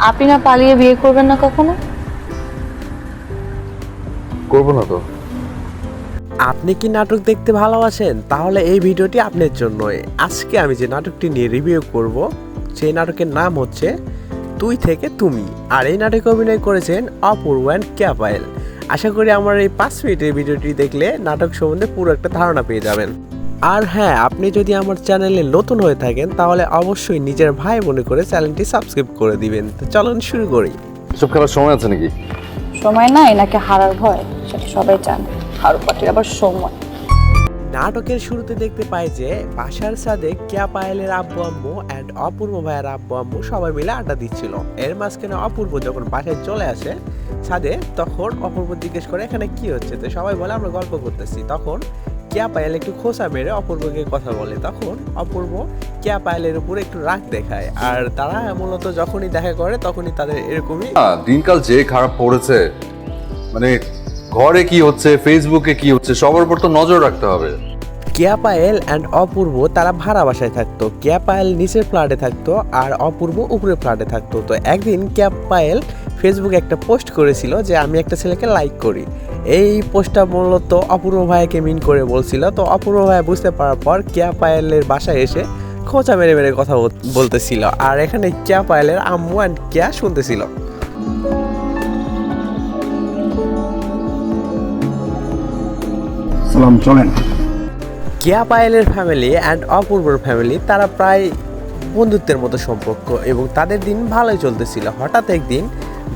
আপনি না পালিয়ে বিয়ে করবেন না কখনো? করবো না তো। আপনি কি নাটক দেখতে ভালোবাসেন? তাহলে এই ভিডিওটি আপনার জন্যই। আজকে আমি যে নাটকটি নিয়ে রিভিউ করব সেই নাটকের নাম হচ্ছে তুই থেকে তুমি। আর এই নাটকে অভিনয় করেছেন অপূর্ব অ্যান্ড কেয়া পায়েল। আশা করি আমার এই 5 মিনিটের ভিডিওটি দেখলে নাটক সম্বন্ধে পুরো একটা ধারণা পেয়ে যাবেন। আর হ্যাঁ, আপনি যদি আমার চ্যানেলে নতুন হয়ে থাকেন তাহলে অবশ্যই নিজের ভাই মনে করে চ্যানেলটি সাবস্ক্রাইব করে দিবেন। তো চলুন শুরু করি। এসব খেলার সময় আছে নাকি? সময় নাই নাকি হারার ভয়, সেটা সবাই জানে। হারু পাটির আবার সময়। নাটকের শুরুতে দেখতে পাই যে বাসার ছাদে কেয়া পায়েলের আব্বু আম্মু অ্যান্ড অপূর্ব ভাইয়ের আব্বু আম্মু সবাই মিলে আড্ডা দিচ্ছিল। এর মাঝখানে অপূর্ব যখন বাসায় চলে আসে ছাদে, তখন অপূর্ব জিজ্ঞেস করে এখানে কি হচ্ছে। তো সবাই বলে আমরা গল্প করতেছি। তখন কেয়া পায়েল একটু খোঁচা মেরে অপূর্বকে কথা বলে। তখন অপূর্ব কেয়া পায়েলের উপরে একটু রাগ দেখায়। আর তারা মূলত যখনই দেখা করে তখনই তাদের এরকমই দিনকাল যে খারাপ পড়েছে, মানে ঘরে কি হচ্ছে, ফেসবুকে কি হচ্ছে, সবার উপর তো নজর রাখতে হবে। কেয়া পায়েল অ্যান্ড অপূর্ব তারা ভাড়া বাসায় থাকতো। কেয়া পায়েল নিচের ফ্ল্যাটে থাকতো আর অপূর্ব উপরের ফ্ল্যাটে থাকতো। তো একদিন কেয়া পায়েল ফেসবুকে একটা পোস্ট করেছিল যে আমি একটা ছেলেকে লাইক করি। এই পোস্টটা মূলত অপূর্ব ভাইকে মিন করে বলছিল। তো অপূর্ব ভাই বুঝতে পারার পর কেয়া পায়েলের বাসায় এসে খোঁচা মেরে মেরে কথা বলতেছিল। আর এখানে কেয়া পায়েলের আম্মু অ্যান্ড কেয়া শুনতেছিল। সালাম, চলেন। কেয়া পায়েলের ফ্যামিলি অ্যান্ড অপূর্বর ফ্যামিলি তারা প্রায় বন্ধুত্বের মতো সম্পর্ক এবং তাদের দিন ভালোই চলতেছিল। হঠাৎ একদিন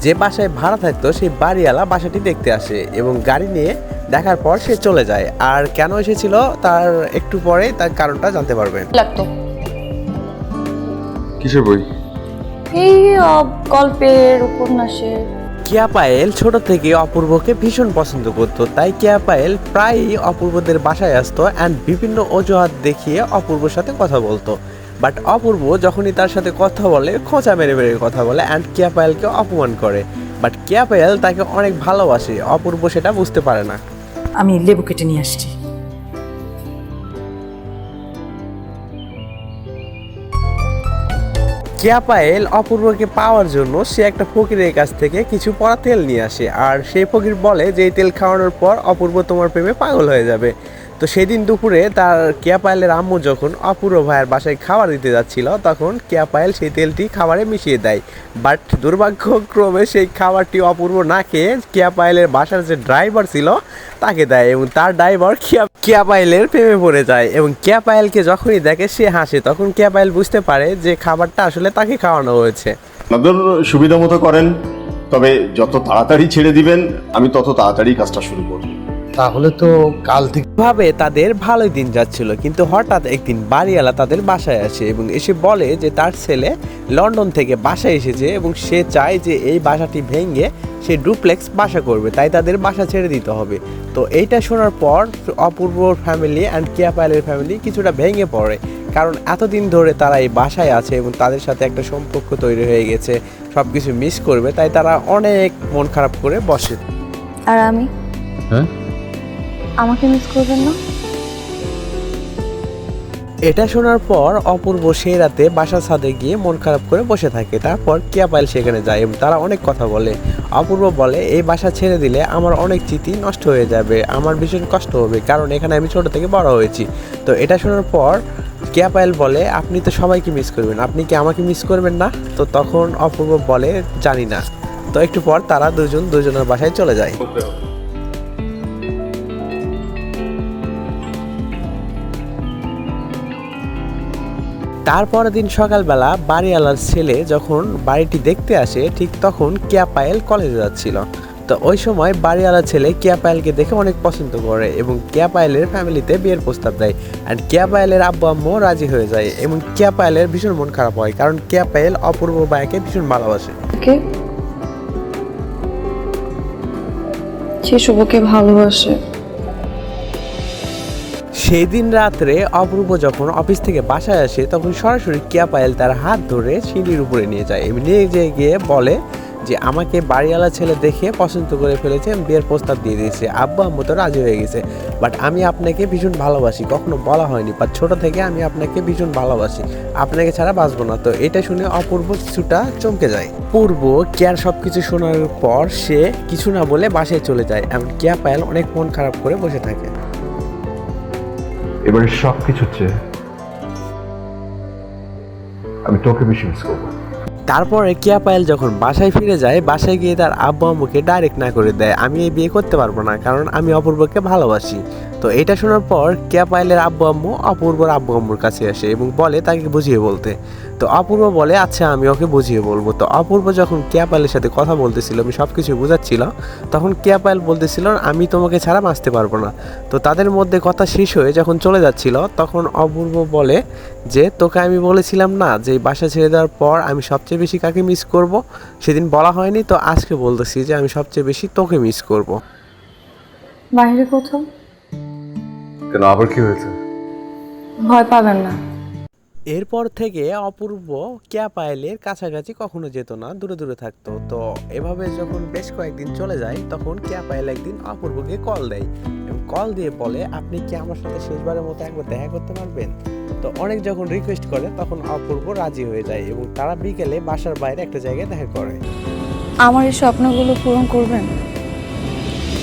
যে বাসায় ভাড়া থাকতো সেই বাড়িওয়ালা বাসাটি দেখতে আসে এবং গাড়ি নিয়ে দেখার পর সে চলে যায়। আর কেন এসেছিল তার একটু পরে তার কারণটা জানতে পারবেন। লাগতো কিসের বই? এই গল্পের উপন্যাসের। কেয়া পায়েল ছোট থেকে অপূর্বকে ভীষণ পছন্দ করতো, তাই কেয়া পায়েল প্রায়ই অপূর্বদের বাসায় আসতো অ্যান্ড বিভিন্ন অজুহাত দেখিয়ে অপূর্বর সাথে কথা বলতো। বাট অপূর্ব যখনই তার সাথে কথা বলে খোঁচা মেরে মেরে কথা বলে অ্যান্ড কেয়া পায়েলকে অপমান করে। বাট কেয়া পায়েল তাকে অনেক ভালোবাসে, অপূর্ব সেটা বুঝতে পারে না। আমি লেবু কেটে নিয়ে আসছি। কেয়া পায়েল অপূর্বকে পাওয়ার জন্য সে একটা ফকিরের কাছ থেকে কিছু পরা তেল নিয়ে আসে। আর সেই ফকির বলে যে এই তেল খাওয়ানোর পর অপূর্ব তোমার প্রেমে পাগল হয়ে যাবে। তো সেদিন দুপুরে তার কেয়া পায়েলের আম্মু যখন অপূর্ব ভাইয়ের বাসায় খাবার দিতে যাচ্ছিল তখন কেয়া পায়েল সেই তেলটি খাবারে মিশিয়ে দেয়। বাট দুর্ভাগ্যক্রমে সেই খাবারটি অপূর্ব না খেয়ে কেয়া পায়েলের বাসার যে ড্রাইভার ছিল তাকে দেয় এবং তার ড্রাইভার কেয়া পায়েলের প্রেমে পড়ে যায় এবং কেয়া পায়েলকে যখনই দেখে সে হাসে। তখন কেয়া পায়েল বুঝতে পারে যে খাবারটা আসলে তাকে খাওয়ানো হয়েছে। আপনাদের সুবিধা মতো করেন, তবে যত তাড়াতাড়ি ছেড়ে দিবেন আমি তত তাড়াতাড়ি কাজটা শুরু করব। তাহলে তো কাল থেকে ভাবে তাদের ভালোই দিন যাচ্ছিল, কিন্তু হঠাৎ একদিন বাড়িওয়ালা তাদের বাসায় আসে এবং এসে বলে যে তার ছেলে লন্ডন থেকে বাসায় এসেছে এবং সে চায় যে এই বাসাটি ভেঙে সে ডুপ্লেক্স বাসা করবে, তাই তাদের বাসা ছেড়ে দিতে হবে। তো এইটা শোনার পর অপূর্বর ফ্যামিলি অ্যান্ড কেয়া পায়েলের ফ্যামিলি কিছুটা ভেঙে পড়ে, কারণ এতদিন ধরে তারা এই বাসায় আছে এবং তাদের সাথে একটা সম্পর্ক তৈরি হয়ে গেছে, সব কিছু মিস করবে, তাই তারা অনেক মন খারাপ করে বসে। আর আমি, হ্যাঁ, আমাকে মিস করবেন না? এটা শোনার পর অপূর্ব সেই রাতে বাসার ছাদে গিয়ে মন খারাপ করে বসে থাকে। তারপর কেয়া পায়েল সেখানে যায় এবং তারা অনেক কথা বলে। অপূর্ব বলে এই বাসা ছেড়ে দিলে আমার অনেক স্মৃতি নষ্ট হয়ে যাবে, আমার ভীষণ কষ্ট হবে, কারণ এখানে আমি ছোট থেকে বড় হয়েছি। তো এটা শোনার পর কেয়া পায়েল বলে আপনি তো সবাইকে মিস করবেন, আপনি কি আমাকে মিস করবেন না? তো তখন অপূর্ব বলে জানি না। তো একটু পর তারা দুজনের বাসায় চলে যায়। তারপরের দিন সকালবেলা বাড়িওয়ালার ছেলে যখন বাড়িটি দেখতে আসে ঠিক তখন কেয়া পায়েল কলেজে যাচ্ছিল। তো ওই সময় বাড়িওয়ালার ছেলে কেয়া পায়েলকে দেখে অনেক পছন্দ করে এবং কেয়া পায়েলের ফ্যামিলিতে বিয়ের প্রস্তাব দেয়। অ্যান্ড কেয়া পায়েলের আব্বু আম্মু রাজি হয়ে যায় এবং কেয়া পায়েলের ভীষণ মন খারাপ হয়, কারণ কেয়া পায়েল অপূর্ব ভাইকে ভীষণ ভালোবাসে। সে শুভকে ভালোবাসে। সেই দিন রাত্রে অপূর্ব যখন অফিস থেকে বাসায় আসে তখন সরাসরি কেয়া পায়েল তার হাত ধরে সিঁড়ির উপরে নিয়ে যায় এবং নিয়ে গিয়ে বলে যে আমাকে বাড়িওয়ালা ছেলে দেখে পছন্দ করে ফেলেছে, বিয়ের প্রস্তাব দিয়ে দিয়েছে, আব্বু আম্মু তো রাজি হয়ে গেছে, বাট আমি আপনাকে ভীষণ ভালোবাসি, কখনো বলা হয়নি, বাট ছোট থেকে আমি আপনাকে ভীষণ ভালোবাসি, আপনাকে ছাড়া বাঁচবো না। তো এটা শুনে অপূর্ব কিছুটা চমকে যায়। পূর্ব কেয়ার সব কিছু শোনার পর সে কিছু না বলে বাসায় চলে যায়, এমন কেয়া পায়েল অনেক মন খারাপ করে বসে থাকে। এবারে সব কিছু চেয়ে আমি তোকে বেশি মিস করবো। তারপরে কেয়া পায়েল যখন বাসায় ফিরে যায়, বাসায় গিয়ে তার আব্বু আম্মুকে ডাইরেক্ট না করে দেয়, আমি এই বিয়ে করতে পারবো না, কারণ আমি অপূর্বকে ভালোবাসি। তো এটা শোনার পর কেয়া পায়েলের আব্বু আম্মু অপূর্বর আব্বু আম্মুর কাছে আসে এবং বলে তাকে বুঝিয়ে বলতে। তো অপূর্ব বলে আচ্ছা আমি ওকে বুঝিয়ে বলবো। তো অপূর্ব যখন কেয়া পায়েলের সাথে কথা বলতেছিল, আমি সব কিছু বোঝাচ্ছিল, তখন কেয়া পায়েল বলতেছিল আমি তোমাকে ছাড়া বাঁচতে পারবো না। তো তাদের মধ্যে কথা শেষ হয়ে যখন চলে যাচ্ছিল, তখন অপূর্ব বলে যে তোকে আমি বলেছিলাম না যে এই বাসা ছেড়ে দেওয়ার পর আমি সবচেয়ে বেশি কাকে মিস করব, সেদিন বলা হয়নি, তো আজকে বলতেছি যে আমি সবচেয়ে বেশি তোকে মিস করব। বাইরে কোথাও? কেন, আবার কি হয়েছে? ভয় পাবেন না। এরপর থেকে অপূর্ব কেয়া পায়েলের কাছাকাছি কখনো যেত না, দূরে দূরে থাকতো। তো এভাবে যখন বেশ কয়েকদিন চলে যায়, তখন কেয়া পায়েল একদিন অপূর্বকে কল দেয় এবং কল দিয়ে বলে আপনি কি আমার সাথে শেষবারের মতো একবার দেখা করতে পারবেন। তো অনেক যখন রিকোয়েস্ট করে, তখন অপূর্ব রাজি হয়ে যায় এবং তারা বিকেলে বাসার বাইরে একটা জায়গায় দেখা করে। আমার এই স্বপ্নগুলো পূরণ করবেন?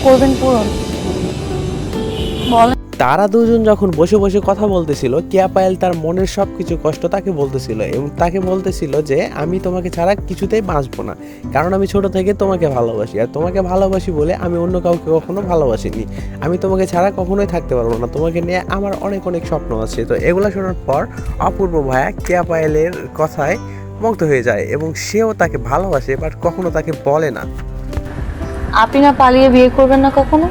করবেন পূরণ? বলেন। তারা দুজন যখন বসে বসে কথা বলতেছিল, কেয়া পায়েল তার মনের সব কিছু কষ্ট তাকে বলতেছিল এবং তাকে বলতেছিল যে আমি তোমাকে ছাড়া কিছুতেই বাঁচবো না, কারণ আমি ছোট থেকে তোমাকে ভালোবাসি, আর তোমাকে ভালোবাসি বলে আমি অন্য কাউকে কখনো ভালোবাসিনি, আমি তোমাকে ছাড়া কখনোই থাকতে পারবো না, তোমাকে নিয়ে আমার অনেক অনেক স্বপ্ন আছে। তো এগুলো শোনার পর অপূর্ব ভাইয়া কেয়া পায়েলের কথায় মুগ্ধ হয়ে যায় এবং সেও তাকে ভালোবাসে, বাট কখনো তাকে বলে না। আপনি না পালিয়ে বিয়ে করবেন না কখনো?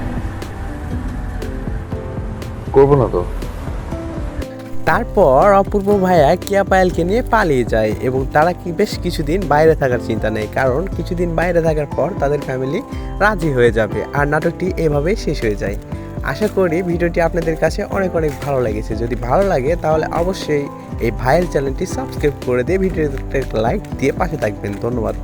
করবো না তো। তারপর অপূর্ব ভাইয়া কেয়া পায়েলকে নিয়ে পালিয়ে যায় এবং তারা বেশ কিছুদিন বাইরে থাকার চিন্তা নেই, কারণ কিছুদিন বাইরে থাকার পর তাদের ফ্যামিলি রাজি হয়ে যাবে, আর নাটকটি এভাবেই শেষ হয়ে যায়। আশা করি ভিডিওটি আপনাদের কাছে অনেক অনেক ভালো লেগেছে। যদি ভালো লাগে তাহলে অবশ্যই এই ভাইয়ের চ্যানেলটি সাবস্ক্রাইব করে দিয়ে ভিডিওতে একটা লাইক দিয়ে পাশে থাকবেন। ধন্যবাদ।